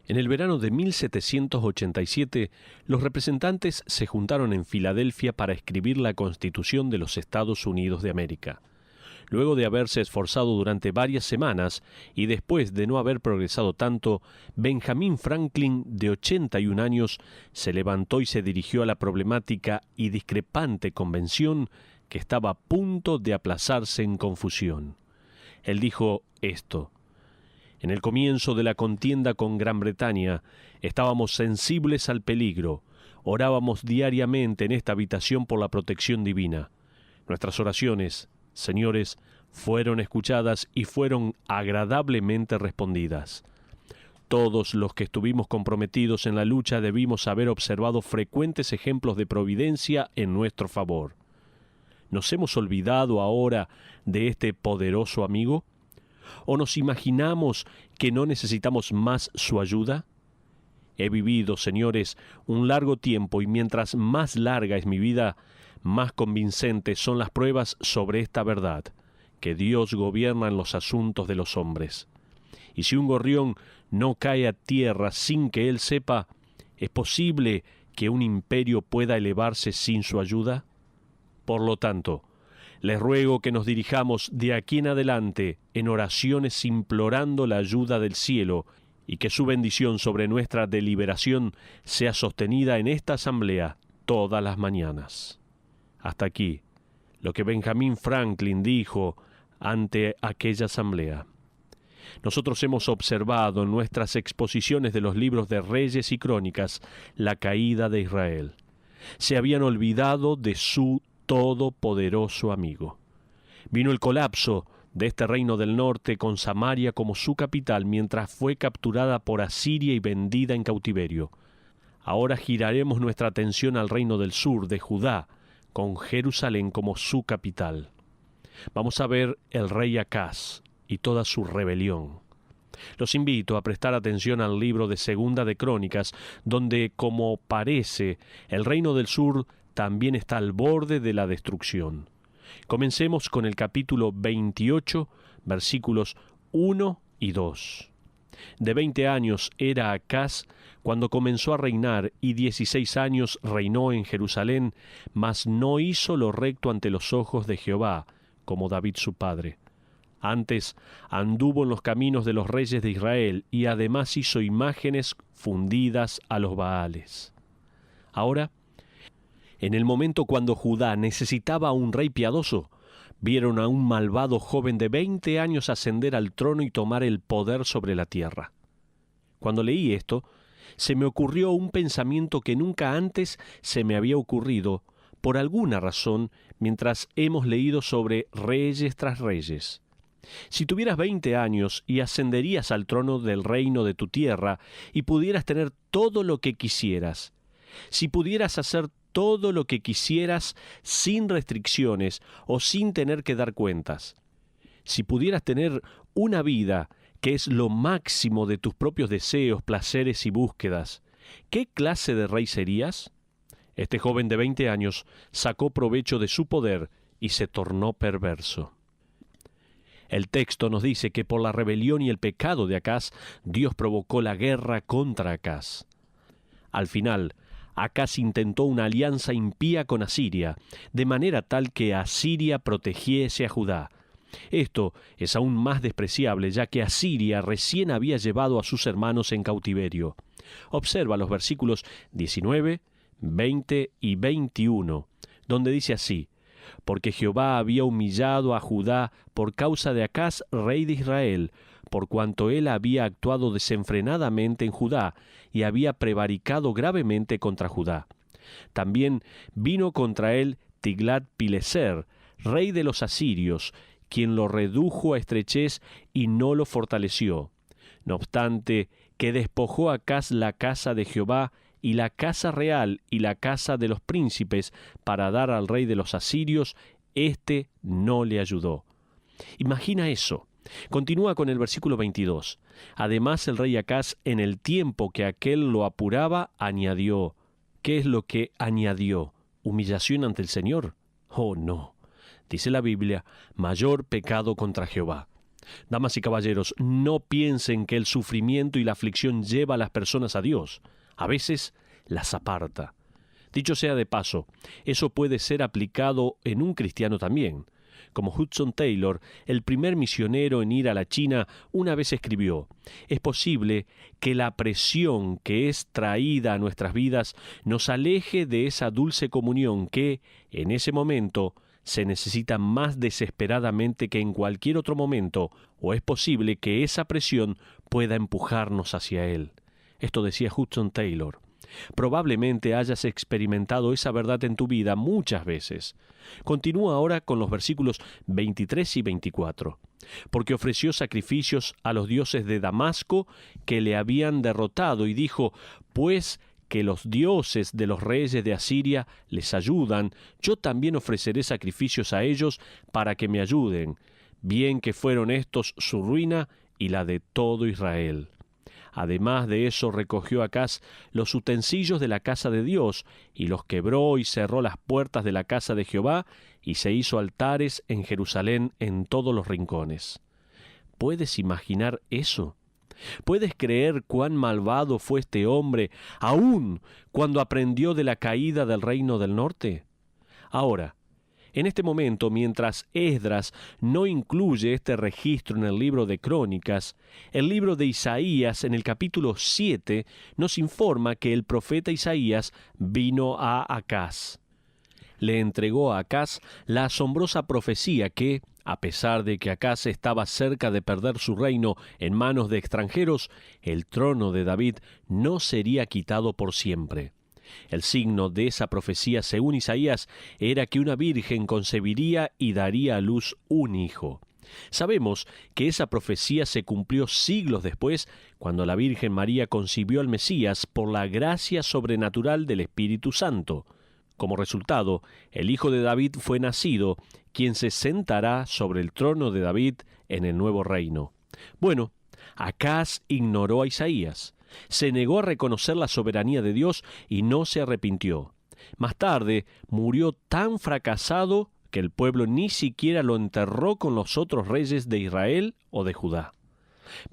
En el verano de 1787, los representantes se juntaron en Filadelfia para escribir la Constitución de los Estados Unidos de América. Luego de haberse esforzado durante varias semanas y después de no haber progresado tanto, Benjamin Franklin, de 81 años, se levantó y se dirigió a la problemática y discrepante convención que estaba a punto de aplazarse en confusión. Él dijo esto: en el comienzo de la contienda con Gran Bretaña, estábamos sensibles al peligro, orábamos diariamente en esta habitación por la protección divina. Nuestras oraciones, señores, fueron escuchadas y fueron agradablemente respondidas. Todos los que estuvimos comprometidos en la lucha debimos haber observado frecuentes ejemplos de providencia en nuestro favor. ¿Nos hemos olvidado ahora de este poderoso amigo? ¿O nos imaginamos que no necesitamos más su ayuda? He vivido, señores, un largo tiempo y mientras más larga es mi vida, más convincentes son las pruebas sobre esta verdad, que Dios gobierna en los asuntos de los hombres. Y si un gorrión no cae a tierra sin que él sepa, ¿es posible que un imperio pueda elevarse sin su ayuda? Por lo tanto, les ruego que nos dirijamos de aquí en adelante en oraciones implorando la ayuda del cielo y que su bendición sobre nuestra deliberación sea sostenida en esta asamblea todas las mañanas. Hasta aquí lo que Benjamin Franklin dijo ante aquella asamblea. Nosotros hemos observado en nuestras exposiciones de los libros de Reyes y Crónicas la caída de Israel. Se habían olvidado de su todopoderoso amigo. Vino el colapso de este reino del norte con Samaria como su capital mientras fue capturada por Asiria y vendida en cautiverio. Ahora giraremos nuestra atención al reino del sur de Judá, con Jerusalén como su capital. Vamos a ver el rey Acaz y toda su rebelión. Los invito a prestar atención al libro de Segunda de Crónicas, donde, como parece, el reino del sur también está al borde de la destrucción. Comencemos con el capítulo 28, versículos 1 y 2. De 20 años era Acaz cuando comenzó a reinar, y 16 años reinó en Jerusalén, mas no hizo lo recto ante los ojos de Jehová, como David su padre. Antes anduvo en los caminos de los reyes de Israel, y además hizo imágenes fundidas a los Baales. Ahora, en el momento cuando Judá necesitaba a un rey piadoso, vieron a un malvado joven de 20 años ascender al trono y tomar el poder sobre la tierra. Cuando leí esto, se me ocurrió un pensamiento que nunca antes se me había ocurrido, por alguna razón, mientras hemos leído sobre reyes tras reyes. Si tuvieras 20 años y ascenderías al trono del reino de tu tierra y pudieras tener todo lo que quisieras, si pudieras hacer todo lo que quisieras sin restricciones o sin tener que dar cuentas, si pudieras tener una vida que es lo máximo de tus propios deseos, placeres y búsquedas, ¿qué clase de rey serías? Este joven de 20 años sacó provecho de su poder y se tornó perverso. El texto nos dice que por la rebelión y el pecado de Acaz, Dios provocó la guerra contra Acaz. Al final, Acaz intentó una alianza impía con Asiria, de manera tal que Asiria protegiese a Judá. Esto es aún más despreciable, ya que Asiria recién había llevado a sus hermanos en cautiverio. Observa los versículos 19, 20 y 21, donde dice así: porque Jehová había humillado a Judá por causa de Acaz, rey de Israel, por cuanto él había actuado desenfrenadamente en Judá y había prevaricado gravemente contra Judá. También vino contra él Tiglat-Pileser, rey de los asirios, quien lo redujo a estrechez y no lo fortaleció. No obstante, que despojó a Acaz la casa de Jehová y la casa real y la casa de los príncipes para dar al rey de los asirios, éste no le ayudó. Imagina eso. Continúa con el versículo 22. Además, el rey Acaz, en el tiempo que aquél lo apuraba, añadió. ¿Qué es lo que añadió? ¿Humillación ante el Señor? Oh, no. Dice la Biblia, mayor pecado contra Jehová. Damas y caballeros, no piensen que el sufrimiento y la aflicción lleva a las personas a Dios. A veces las aparta. Dicho sea de paso, eso puede ser aplicado en un cristiano también. Como Hudson Taylor, el primer misionero en ir a la China, una vez escribió: es posible que la presión que es traída a nuestras vidas nos aleje de esa dulce comunión que, en ese momento, se necesita más desesperadamente que en cualquier otro momento, o es posible que esa presión pueda empujarnos hacia Él. Esto decía Hudson Taylor. Probablemente hayas experimentado esa verdad en tu vida muchas veces. Continúa ahora con los versículos 23 y 24. Porque ofreció sacrificios a los dioses de Damasco que le habían derrotado y dijo: pues que los dioses de los reyes de Asiria les ayudan, yo también ofreceré sacrificios a ellos para que me ayuden, bien que fueron estos su ruina y la de todo Israel. Además de eso, recogió Acaz los utensilios de la casa de Dios, y los quebró y cerró las puertas de la casa de Jehová, y se hizo altares en Jerusalén en todos los rincones. ¿Puedes imaginar eso? ¿Puedes creer cuán malvado fue este hombre, aun cuando aprendió de la caída del reino del norte? Ahora, en este momento, mientras Esdras no incluye este registro en el libro de Crónicas, el libro de Isaías, en el capítulo 7, nos informa que el profeta Isaías vino a Acaz. Le entregó a Acaz la asombrosa profecía que, a pesar de que Acaz estaba cerca de perder su reino en manos de extranjeros, el trono de David no sería quitado por siempre. El signo de esa profecía, según Isaías, era que una virgen concebiría y daría a luz un hijo. Sabemos que esa profecía se cumplió siglos después, cuando la Virgen María concibió al Mesías por la gracia sobrenatural del Espíritu Santo. Como resultado, el Hijo de David fue nacido, quien se sentará sobre el trono de David en el nuevo reino. Bueno, Acaz ignoró a Isaías. Se negó a reconocer la soberanía de Dios y no se arrepintió. Más tarde, murió tan fracasado que el pueblo ni siquiera lo enterró con los otros reyes de Israel o de Judá.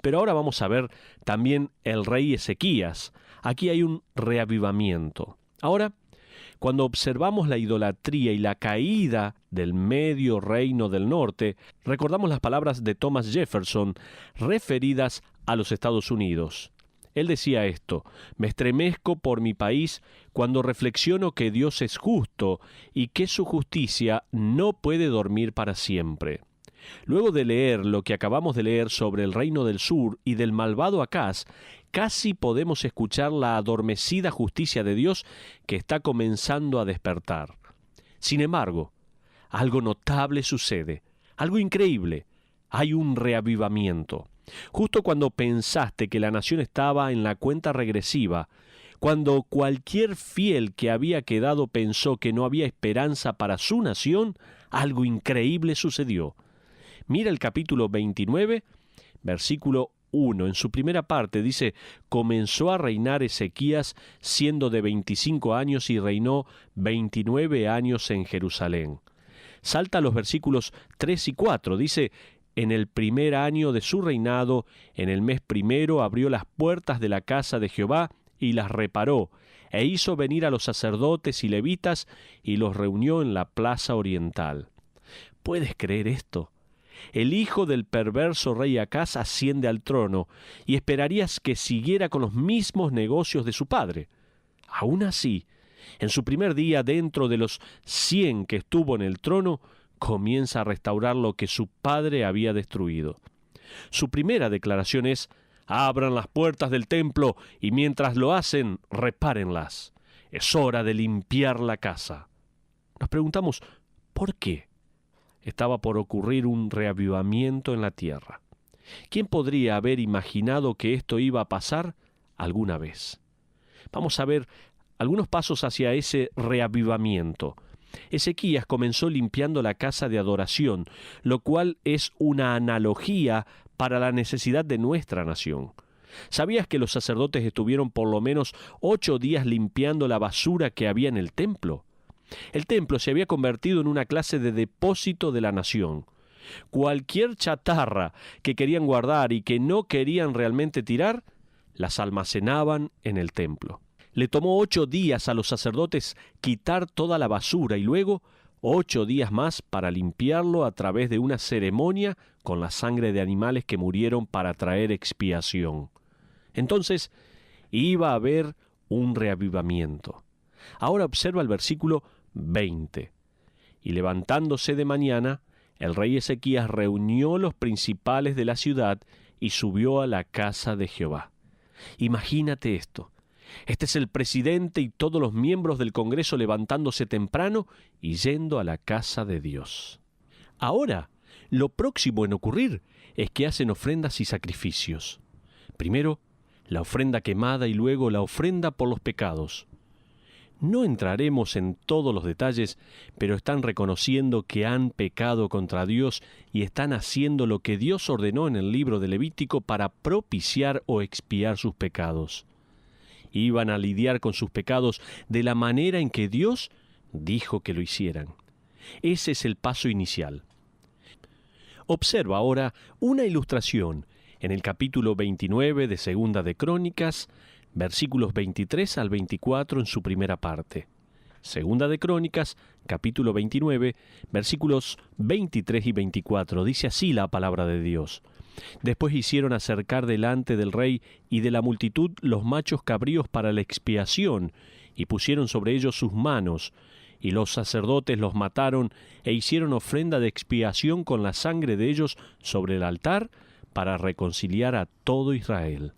Pero ahora vamos a ver también el rey Ezequías. Aquí hay un reavivamiento. Ahora, cuando observamos la idolatría y la caída del medio reino del norte, recordamos las palabras de Thomas Jefferson referidas a los Estados Unidos. Él decía esto: me estremezco por mi país cuando reflexiono que Dios es justo y que su justicia no puede dormir para siempre. Luego de leer lo que acabamos de leer sobre el reino del sur y del malvado Acaz, casi podemos escuchar la adormecida justicia de Dios que está comenzando a despertar. Sin embargo, algo notable sucede, algo increíble. Hay un reavivamiento. Justo cuando pensaste que la nación estaba en la cuenta regresiva, cuando cualquier fiel que había quedado pensó que no había esperanza para su nación, algo increíble sucedió. Mira el capítulo 29, versículo 1. En su primera parte dice: comenzó a reinar Ezequías siendo de 25 años y reinó 29 años en Jerusalén. Salta a los versículos 3 y 4. Dice: en el primer año de su reinado, en el mes primero, abrió las puertas de la casa de Jehová y las reparó, e hizo venir a los sacerdotes y levitas y los reunió en la plaza oriental. ¿Puedes creer esto? El hijo del perverso rey Acaz asciende al trono y esperarías que siguiera con los mismos negocios de su padre. Aún así, en su primer día, dentro de los 100 que estuvo en el trono, comienza a restaurar lo que su padre había destruido. Su primera declaración es: abran las puertas del templo y mientras lo hacen, repárenlas. Es hora de limpiar la casa. Nos preguntamos, ¿por qué? Estaba por ocurrir un reavivamiento en la tierra. ¿Quién podría haber imaginado que esto iba a pasar alguna vez? Vamos a ver algunos pasos hacia ese reavivamiento. Ezequías comenzó limpiando la casa de adoración, lo cual es una analogía para la necesidad de nuestra nación. ¿Sabías que los sacerdotes estuvieron por lo menos 8 días limpiando la basura que había en el templo? El templo se había convertido en una clase de depósito de la nación. Cualquier chatarra que querían guardar y que no querían realmente tirar, las almacenaban en el templo. Le tomó 8 días a los sacerdotes quitar toda la basura y luego 8 días más para limpiarlo a través de una ceremonia con la sangre de animales que murieron para traer expiación. Entonces iba a haber un reavivamiento. Ahora observa el versículo 20. Y levantándose de mañana, el rey Ezequías reunió los principales de la ciudad y subió a la casa de Jehová. Imagínate esto. Este es el presidente y todos los miembros del Congreso levantándose temprano y yendo a la casa de Dios. Ahora, lo próximo en ocurrir es que hacen ofrendas y sacrificios. Primero, la ofrenda quemada y luego la ofrenda por los pecados. No entraremos en todos los detalles, pero están reconociendo que han pecado contra Dios y están haciendo lo que Dios ordenó en el libro de Levítico para propiciar o expiar sus pecados. Iban a lidiar con sus pecados de la manera en que Dios dijo que lo hicieran. Ese es el paso inicial. Observa ahora una ilustración en el capítulo 29 de Segunda de Crónicas, versículos 23 al 24 en su primera parte. Segunda de Crónicas, capítulo 29, versículos 23 y 24. Dice así la palabra de Dios. Después hicieron acercar delante del rey y de la multitud los machos cabríos para la expiación, y pusieron sobre ellos sus manos, y los sacerdotes los mataron, e hicieron ofrenda de expiación con la sangre de ellos sobre el altar, para reconciliar a todo Israel.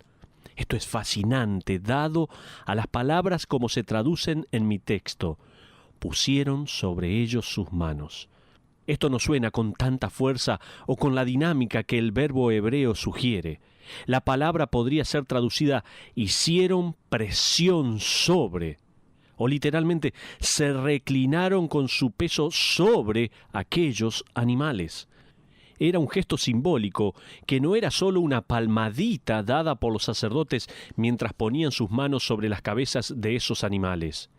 Esto es fascinante, dado a las palabras como se traducen en mi texto. Pusieron sobre ellos sus manos. Esto no suena con tanta fuerza o con la dinámica que el verbo hebreo sugiere. La palabra podría ser traducida hicieron presión sobre, o literalmente se reclinaron con su peso sobre aquellos animales. Era un gesto simbólico que no era solo una palmadita dada por los sacerdotes mientras ponían sus manos sobre las cabezas de esos animales.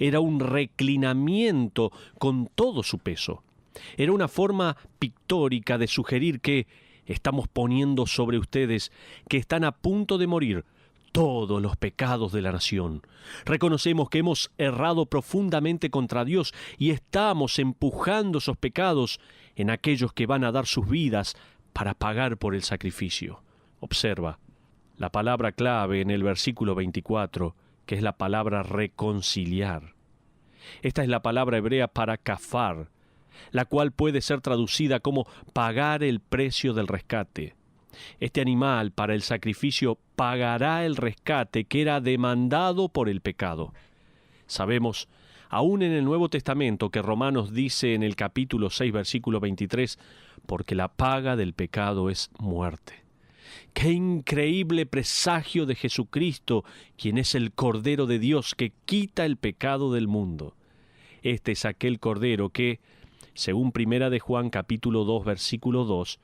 Era un reclinamiento con todo su peso. Era una forma pictórica de sugerir que estamos poniendo sobre ustedes, que están a punto de morir, todos los pecados de la nación. Reconocemos que hemos errado profundamente contra Dios y estamos empujando esos pecados en aquellos que van a dar sus vidas para pagar por el sacrificio. Observa la palabra clave en el versículo 24, que es la palabra reconciliar. Esta es la palabra hebrea para kafar, la cual puede ser traducida como pagar el precio del rescate. Este animal para el sacrificio pagará el rescate que era demandado por el pecado. Sabemos, aún en el Nuevo Testamento, que Romanos dice en el capítulo 6, versículo 23, porque la paga del pecado es muerte. ¡Qué increíble presagio de Jesucristo, quien es el Cordero de Dios que quita el pecado del mundo! Este es aquel Cordero que, según Primera de Juan capítulo 2, versículo 2,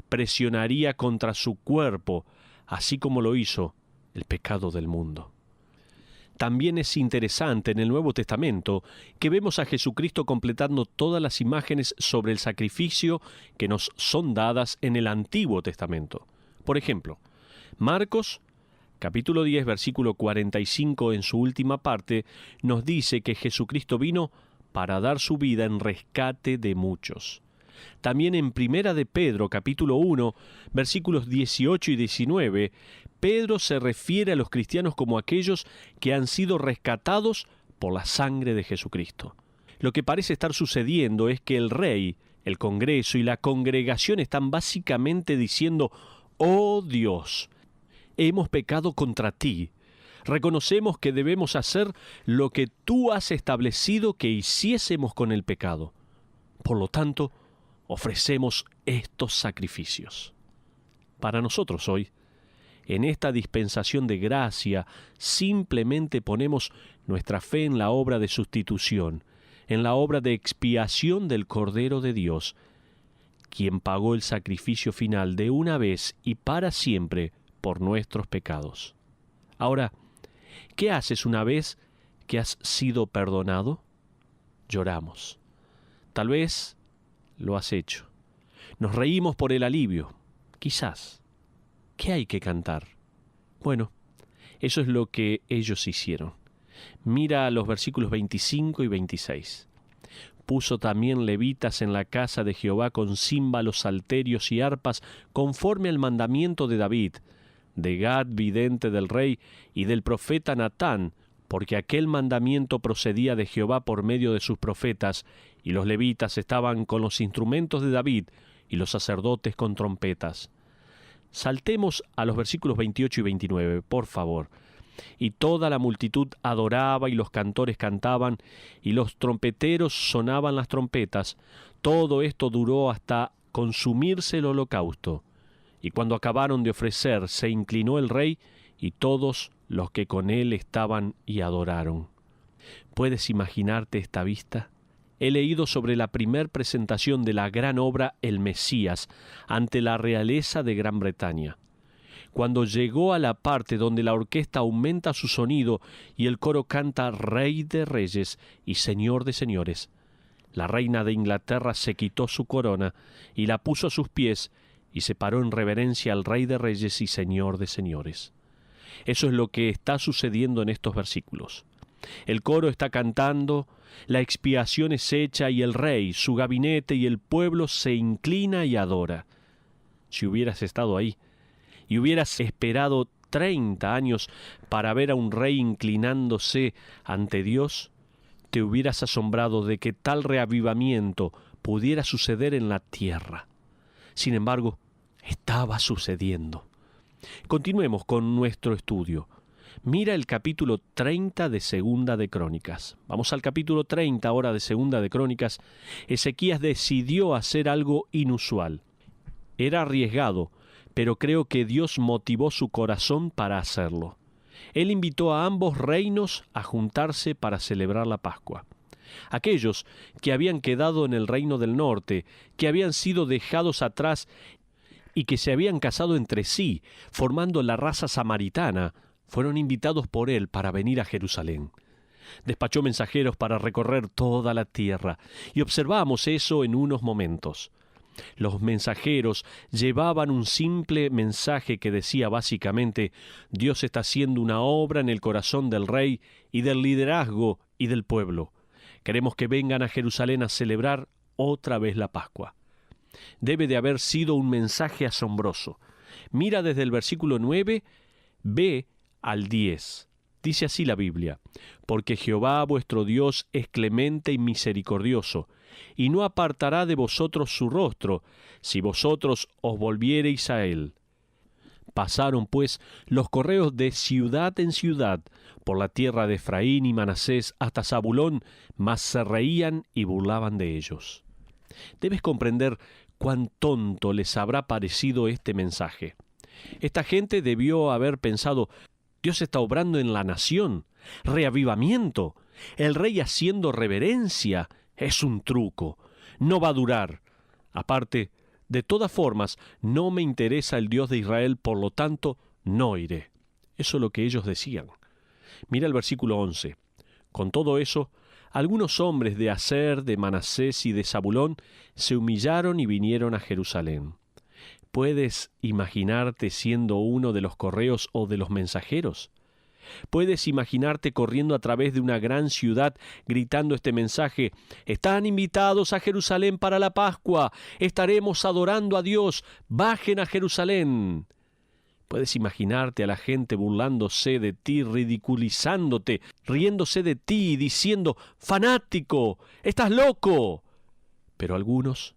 presionaría contra su cuerpo, así como lo hizo el pecado del mundo. También es interesante en el Nuevo Testamento que vemos a Jesucristo completando todas las imágenes sobre el sacrificio que nos son dadas en el Antiguo Testamento. Por ejemplo, Marcos, capítulo 10, versículo 45, en su última parte, nos dice que Jesucristo vino para dar su vida en rescate de muchos. También en Primera de Pedro, capítulo 1, versículos 18 y 19, Pedro se refiere a los cristianos como aquellos que han sido rescatados por la sangre de Jesucristo. Lo que parece estar sucediendo es que el rey, el Congreso y la congregación están básicamente diciendo: «Oh Dios, hemos pecado contra ti. Reconocemos que debemos hacer lo que tú has establecido que hiciésemos con el pecado. Por lo tanto, ofrecemos estos sacrificios». Para nosotros hoy, en esta dispensación de gracia, simplemente ponemos nuestra fe en la obra de sustitución, en la obra de expiación del Cordero de Dios, quien pagó el sacrificio final de una vez y para siempre por nuestros pecados. Ahora, ¿qué haces una vez que has sido perdonado? Lloramos. Tal vez lo has hecho. Nos reímos por el alivio. Quizás. ¿Qué hay que cantar? Bueno, eso es lo que ellos hicieron. Mira los versículos 25 y 26. Puso también levitas en la casa de Jehová con címbalos, salterios y arpas, conforme al mandamiento de David, de Gad, vidente del rey, y del profeta Natán, porque aquel mandamiento procedía de Jehová por medio de sus profetas, y los levitas estaban con los instrumentos de David, y los sacerdotes con trompetas. Saltemos a los versículos 28 y 29, por favor. Y toda la multitud adoraba, y los cantores cantaban, y los trompeteros sonaban las trompetas. Todo esto duró hasta consumirse el holocausto. Y cuando acabaron de ofrecer, se inclinó el rey, y todos los que con él estaban y adoraron. ¿Puedes imaginarte esta vista? He leído sobre la primer presentación de la gran obra El Mesías ante la realeza de Gran Bretaña. Cuando llegó a la parte donde la orquesta aumenta su sonido y el coro canta Rey de Reyes y Señor de Señores, la reina de Inglaterra se quitó su corona y la puso a sus pies y se paró en reverencia al Rey de Reyes y Señor de Señores. Eso es lo que está sucediendo en estos versículos. El coro está cantando, la expiación es hecha y el rey, su gabinete y el pueblo se inclina y adora. Si hubieras estado ahí y hubieras esperado 30 años para ver a un rey inclinándose ante Dios, te hubieras asombrado de que tal reavivamiento pudiera suceder en la tierra. Sin embargo, estaba sucediendo. Continuemos con nuestro estudio. Mira el capítulo 30 de Segunda de Crónicas. Vamos al capítulo 30 ahora de Segunda de Crónicas. Ezequías decidió hacer algo inusual. Era arriesgado, pero creo que Dios motivó su corazón para hacerlo. Él invitó a ambos reinos a juntarse para celebrar la Pascua. Aquellos que habían quedado en el reino del norte, que habían sido dejados atrás y que se habían casado entre sí, formando la raza samaritana, fueron invitados por él para venir a Jerusalén. Despachó mensajeros para recorrer toda la tierra, y observamos eso en unos momentos. Los mensajeros llevaban un simple mensaje que decía básicamente: Dios está haciendo una obra en el corazón del rey y del liderazgo y del pueblo. Queremos que vengan a Jerusalén a celebrar otra vez la Pascua. Debe de haber sido un mensaje asombroso. Mira desde el versículo 9, ve al 10. Dice así la Biblia: porque Jehová vuestro Dios es clemente y misericordioso, y no apartará de vosotros su rostro, si vosotros os volviereis a él. Pasaron pues los correos de ciudad en ciudad, por la tierra de Efraín y Manasés hasta Zabulón, mas se reían y burlaban de ellos. Debes comprender cuán tonto les habrá parecido este mensaje. Esta gente debió haber pensado: Dios está obrando en la nación, reavivamiento, el rey haciendo reverencia, es un truco, no va a durar. Aparte, de todas formas, no me interesa el Dios de Israel, por lo tanto, no iré. Eso es lo que ellos decían. Mira el versículo 11. Con todo eso, algunos hombres de Aser, de Manasés y de Zabulón se humillaron y vinieron a Jerusalén. ¿Puedes imaginarte siendo uno de los correos o de los mensajeros? ¿Puedes imaginarte corriendo a través de una gran ciudad gritando este mensaje: están invitados a Jerusalén para la Pascua, estaremos adorando a Dios, bajen a Jerusalén? ¿Puedes imaginarte a la gente burlándose de ti, ridiculizándote, riéndose de ti y diciendo: fanático, estás loco? Pero algunos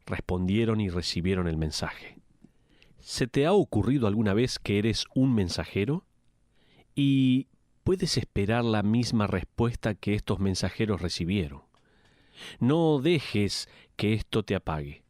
respondieron y recibieron el mensaje. ¿Se te ha ocurrido alguna vez que eres un mensajero? ¿Y puedes esperar la misma respuesta que estos mensajeros recibieron? No dejes que esto te apague.